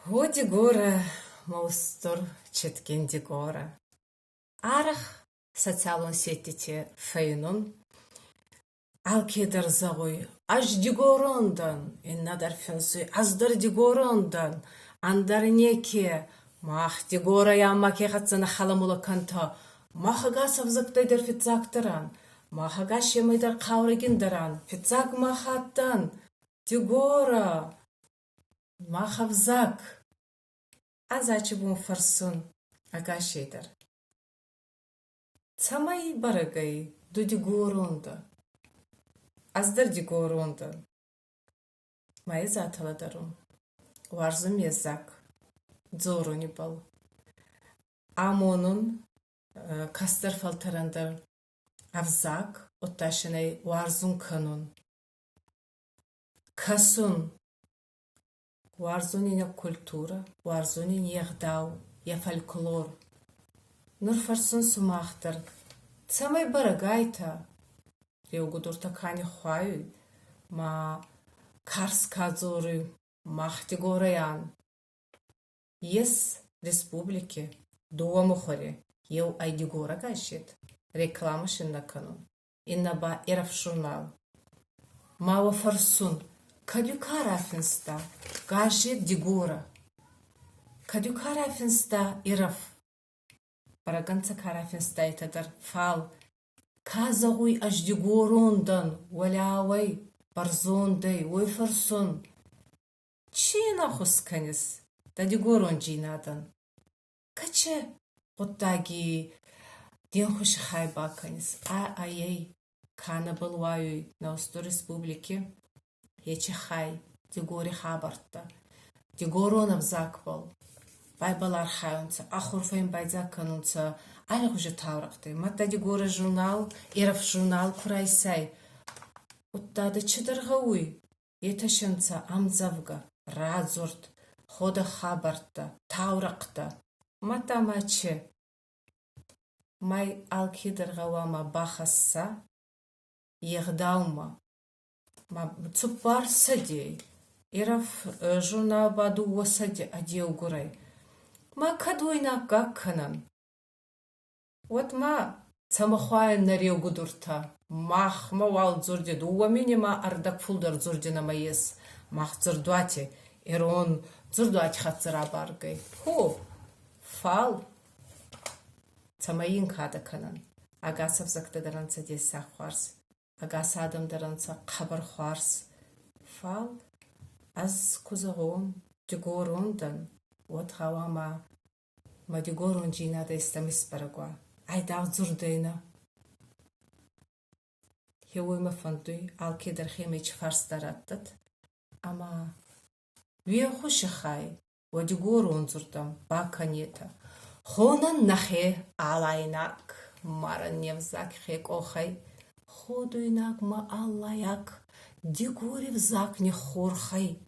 О, Дигора, маустур четкен Дигора. Арах социалон сетите фейнун. Алкедер загой, аж Дигорондан, иннадар фенсуй, аздар Дигорондан, андар неке, мах Дигора я маке хатсана халамула канта, махагасав зактайдер фитзактаран, махагаш ямайдар каурегиндаран, фитзак махаттан, Дигора. Махавзак. Азачибун фарсун. Агашейдар. Цамай барагай. Дудигоронда. Аздар дигоронда. Майза аталадарун. Варзум езак. Дзорунибал. Амонун кастар фалтарандар. Авзак. Отташинай варзун канун. Касун. Варзунин я культура, варзунин я гдау, я фольклор. Нур фарсун сумахтар. Цамай барагайта. Реугудур такани хуаю. Ма карс казоры. Махти гораян. Ес республики. Дуамухоре. Ев айдигора гашит. Реклама шинна канун. Иннаба ираф журнал. Мава фарсун. Кадюкара финста, гажет Дигора. Кадюкара финста ираф. Параганца кара финста итадар фал. Казагуй аж Дигорондан, валявай, барзондай, ой фарсон. Чина хусканис, да Дигорон джинадан. Каче, оттаги, денхуш хайбаканис, ай, кана балваюй на Осто республике. Ечехай, Дигори хабарта. Дигоронов заквал. Байбалар хайунца, ахурфаим байзаканунца, алях уже таврахты. Мата Дигора журнал, ираф журнал курайсай. Уттада чидаргауй. Еташенца амзавга, радзурт, хода хабарта, таврахта. Мата маче. Май алкидаргауама бахасса, егдаума. Цупар садей. Ираф журнал баду wasади адеу гурай. Ма кадуйна гакканан. Вот ма цамахуайн нареу гудурта. Мах мавал дзурди дуа минима ардак фулдар дзурдина маес. Мах дзурдуати. Ирон дзурдуати хатзара баргай. Ху. Фал. Цамаин кадаканан. Агасав зактадаранца десах хварс. Агас адамдаранца қабыр хуарс. Фал, аз кузагон, Дигорондан, вот хавама, ма Дигорон джинада истамис парагуа. Айдав дзурдейна. Хеуима фандуй, алкидар хемич фарс дараттат. Ама, вия хушихай, ва Дигорон дзурдам, баканета. Хонан нахе алайнак, маран невзак хек охай. Ходуйнак ма аллаяк, Дигори взак не хорхай.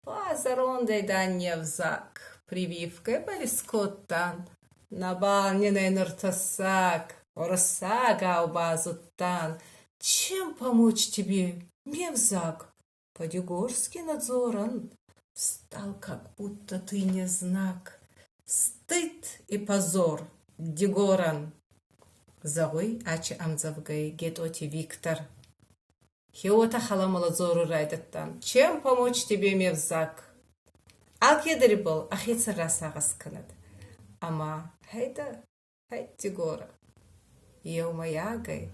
Пазарондай да не взак, прививкой балискоттан. Набаненай нуртасак, орсага убазуттан. Чем помочь тебе, мевзак? По-дигорски надзоран. Стал, как будто ты не знак. Стыд и позор, Дигоран. Загой ачи амзавгай гетоти Виктор. Хеота халамала зору райдаттан. Чем помочь тебе, мевзак? Алкедери был, ахица расагас канад. Ама, хайда, хайд Дигора. Еумаягай.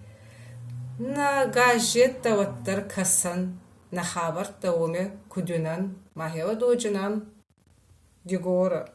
На гажетта ваттар касан. На хабарта уме кудюнан. Махева доджинан. Дигора.